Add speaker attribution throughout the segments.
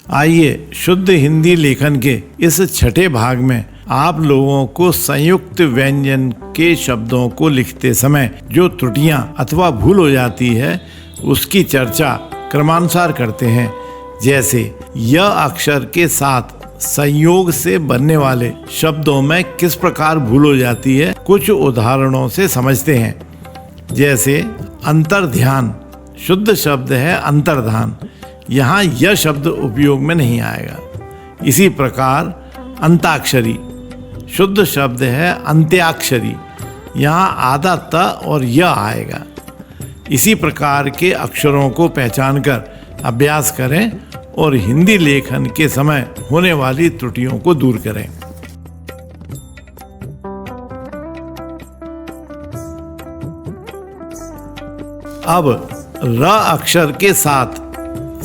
Speaker 1: आइए शुद्ध हिंदी लेखन के इस छठे भाग में आप लोगों को संयुक्त व्यंजन के शब्दों को लिखते समय जो त्रुटियां अथवा भूल हो जाती है उसकी चर्चा क्रमानुसार करते हैं। जैसे य अक्षर के साथ संयोग से बनने वाले शब्दों में किस प्रकार भूल हो जाती है, कुछ उदाहरणों से समझते हैं। जैसे अंतर्ध्यान शुद्ध शब्द है अंतर्धान, यहाँ यह शब्द उपयोग में नहीं आएगा। इसी प्रकार अंताक्षरी शुद्ध शब्द है अंत्याक्षरी, यहाँ आधा त और यह आएगा। इसी प्रकार के अक्षरों को पहचान कर अभ्यास करें और हिंदी लेखन के समय होने वाली त्रुटियों को दूर करें। अब र अक्षर के साथ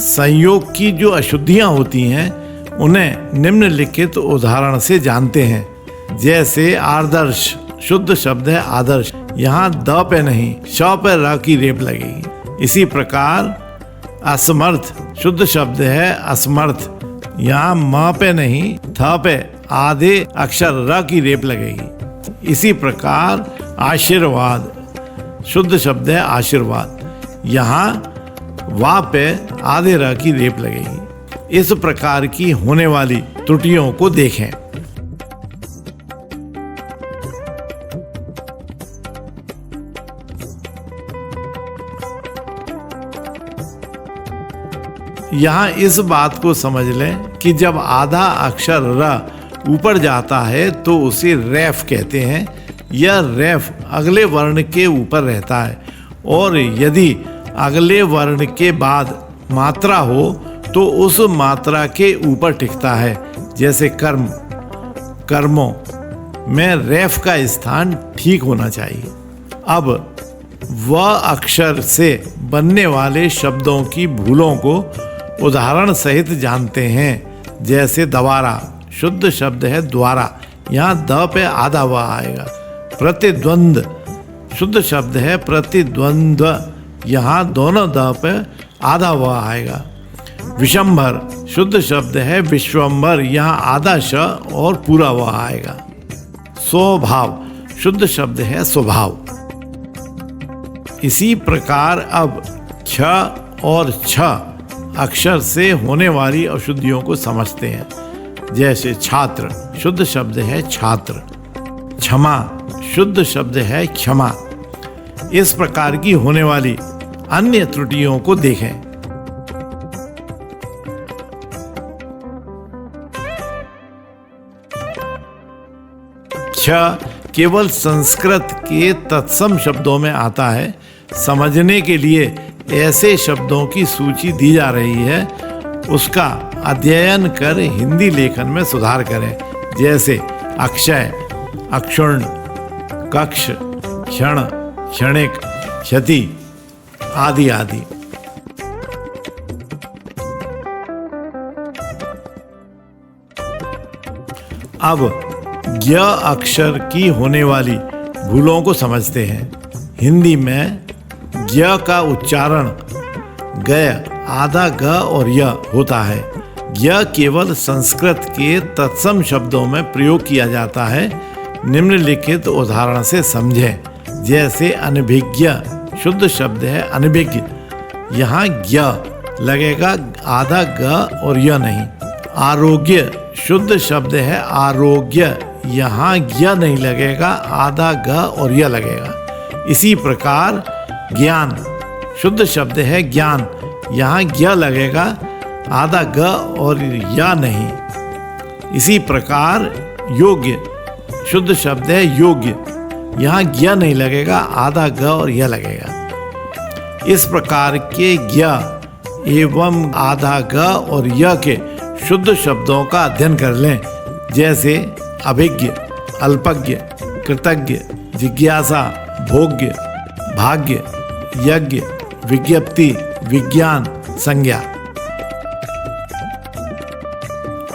Speaker 1: संयोग की जो अशुद्धियां होती हैं उन्हें निम्नलिखित उदाहरण से जानते हैं। जैसे आदर्श शुद्ध शब्द है आदर्श, यहाँ द पे नहीं श पे र की रेप लगेगी। इसी प्रकार असमर्थ शुद्ध शब्द है असमर्थ, यहाँ म पे नहीं थ पे आधे अक्षर र की रेप लगेगी। इसी प्रकार आशीर्वाद शुद्ध शब्द है आशीर्वाद, यहाँ वा पे आधे र की रेप लगेगी। इस प्रकार की होने वाली त्रुटियों को देखें। यहाँ इस बात को समझ लें कि जब आधा अक्षर र ऊपर जाता है तो उसे रेफ कहते हैं। यह रेफ अगले वर्ण के ऊपर रहता है और यदि अगले वर्ण के बाद मात्रा हो तो उस मात्रा के ऊपर टिकता है। जैसे कर्म कर्मों में रेफ का स्थान ठीक होना चाहिए। अब व अक्षर से बनने वाले शब्दों की भूलों को उदाहरण सहित जानते हैं। जैसे दवारा शुद्ध शब्द है द्वारा, यहाँ द पे आधा व आएगा। प्रतिद्वंद शुद्ध शब्द है प्रतिद्वंद्व, यहाँ दोनों द पे आधा व आएगा। विशंभर शुद्ध शब्द है विश्वंभर, यहाँ आधा श और पूरा व आएगा। स्वभाव शुद्ध शब्द है स्वभाव। इसी प्रकार अब क्ष और छ अक्षर से होने वाली अशुद्धियों को समझते हैं। जैसे छात्र शुद्ध शब्द है छात्र, क्षमा शुद्ध शब्द है क्षमा। इस प्रकार की होने वाली अन्य त्रुटियों को देखें। क्ष केवल संस्कृत के तत्सम शब्दों में आता है। समझने के लिए ऐसे शब्दों की सूची दी जा रही है, उसका अध्ययन कर हिंदी लेखन में सुधार करें। जैसे अक्षय अक्षुण्ण, कक्ष क्षण क्षणिक, क्षति आदि आदि। अब य अक्षर की होने वाली भूलों को समझते हैं। हिंदी में य का उच्चारण गय आधा ग और य होता है। यह केवल संस्कृत के तत्सम शब्दों में प्रयोग किया जाता है। निम्नलिखित उदाहरण से समझें। जैसे अनभिज्ञ शुद्ध शब्द है अनभिज्ञ, यहाँ ज्ञ लगेगा आधा ग और य नहीं। आरोग्य शुद्ध शब्द है आरोग्य, यहाँ ज्ञ नहीं लगेगा आधा ग और य लगेगा। इसी प्रकार ज्ञान शुद्ध शब्द है ज्ञान, यहाँ ज्ञ लगेगा आधा ग और या नहीं। इसी प्रकार योग्य शुद्ध शब्द है योग्य, यहाँ ज्ञ नहीं लगेगा आधा ग और य लगेगा। इस प्रकार के ज्ञ एवं आधा ग और य के शुद्ध शब्दों का अध्ययन कर लें। जैसे अभिज्ञ अल्पज्ञ, कृतज्ञ, जिज्ञासा, भोग्य, भाग्य, यज्ञ, विज्ञप्ति, विज्ञान, संज्ञा।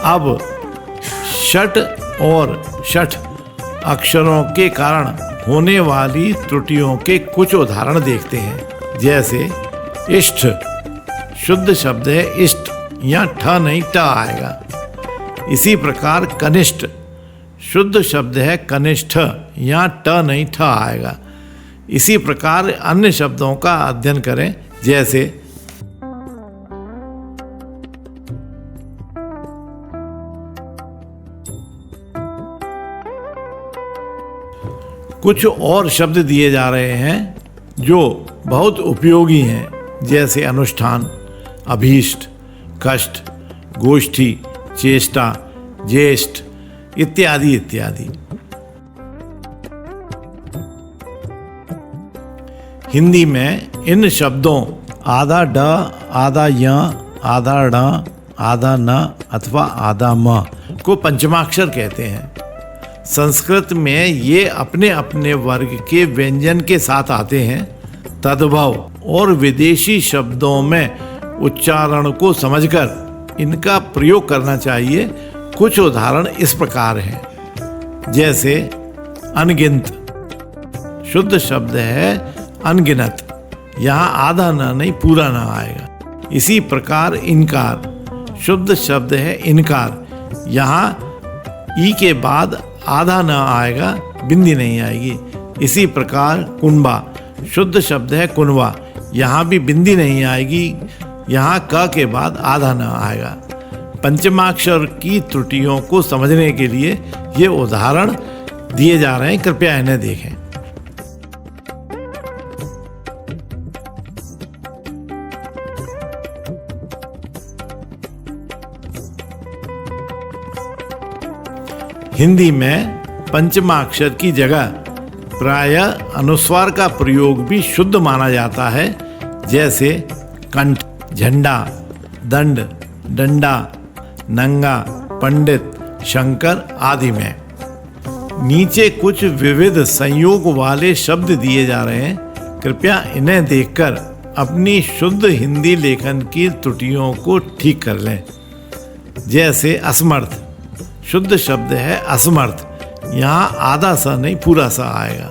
Speaker 1: अब षट और षठ अक्षरों के कारण होने वाली त्रुटियों के कुछ उदाहरण देखते हैं। जैसे इष्ट शुद्ध शब्द है इष्ट, यहाँ ठ नहीं ट आएगा। इसी प्रकार कनिष्ठ शुद्ध शब्द है कनिष्ठ, यहाँ ट नहीं ठ आएगा। इसी प्रकार अन्य शब्दों का अध्ययन करें, जैसे कुछ और शब्द दिए जा रहे हैं जो बहुत उपयोगी हैं, जैसे अनुष्ठान, अभीष्ट, कष्ट, गोष्ठी, चेष्टा, ज्येष्ठ इत्यादि इत्यादि। हिंदी में इन शब्दों आधा ड, आधा य, आधा ण, आधा न अथवा आधा म को पंचमाक्षर कहते हैं। संस्कृत में ये अपने अपने वर्ग के व्यंजन के साथ आते हैं। तद्भव और विदेशी शब्दों में उच्चारण को समझकर इनका प्रयोग करना चाहिए। कुछ उदाहरण इस प्रकार हैं, जैसे अनगिनत शुद्ध शब्द है अनगिनत, यहाँ आधा न नहीं पूरा न आएगा। इसी प्रकार इनकार शुद्ध शब्द है इनकार, यहाँ ई के बाद आधा न आएगा, बिंदी नहीं आएगी। इसी प्रकार कुनबा शुद्ध शब्द है कुनवा, यहाँ भी बिंदी नहीं आएगी, यहाँ क के बाद आधा न आएगा। पंचमाक्षर की त्रुटियों को समझने के लिए ये उदाहरण दिए जा रहे हैं, कृपया इन्हें देखें। हिंदी में पंचमाक्षर की जगह प्रायः अनुस्वार का प्रयोग भी शुद्ध माना जाता है, जैसे कंठ, झंडा, दंड, डंडा, नंगा, पंडित, शंकर आदि में। नीचे कुछ विविध संयोग वाले शब्द दिए जा रहे हैं, कृपया इन्हें देखकर अपनी शुद्ध हिंदी लेखन की त्रुटियों को ठीक कर लें। जैसे असमर्थ शुद्ध शब्द है असमर्थ, यहाँ आधा सा नहीं पूरा सा आएगा।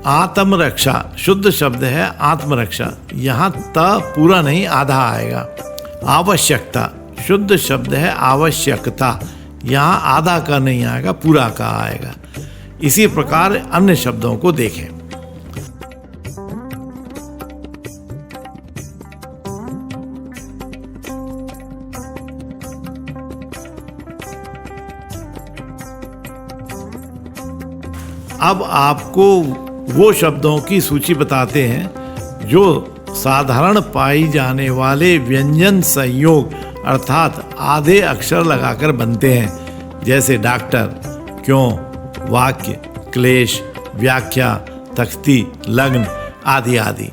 Speaker 1: आत्मरक्षा शुद्ध शब्द है आत्मरक्षा, यहाँ त पूरा नहीं आधा आएगा। आवश्यकता शुद्ध शब्द है आवश्यकता, यहाँ आधा का नहीं आएगा, पूरा का आएगा। इसी प्रकार अन्य शब्दों को देखें। अब आपको वो शब्दों की सूची बताते हैं जो साधारण पाई जाने वाले व्यंजन संयोग अर्थात आधे अक्षर लगाकर बनते हैं, जैसे डॉक्टर, क्यों, वाक्य, क्लेश, व्याख्या, तख्ती, लग्न आदि आदि।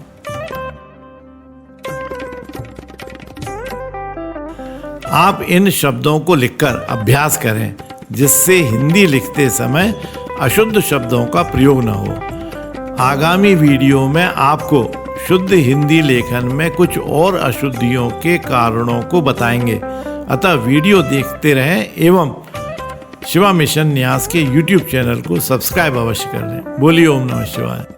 Speaker 1: आप इन शब्दों को लिखकर अभ्यास करें, जिससे हिंदी लिखते समय अशुद्ध शब्दों का प्रयोग न हो। आगामी वीडियो में आपको शुद्ध हिंदी लेखन में कुछ और अशुद्धियों के कारणों को बताएंगे, अतः वीडियो देखते रहें एवं शिवा मिशन न्यास के YouTube चैनल को सब्सक्राइब अवश्य कर लें। बोलिए ओम नमः शिवाय।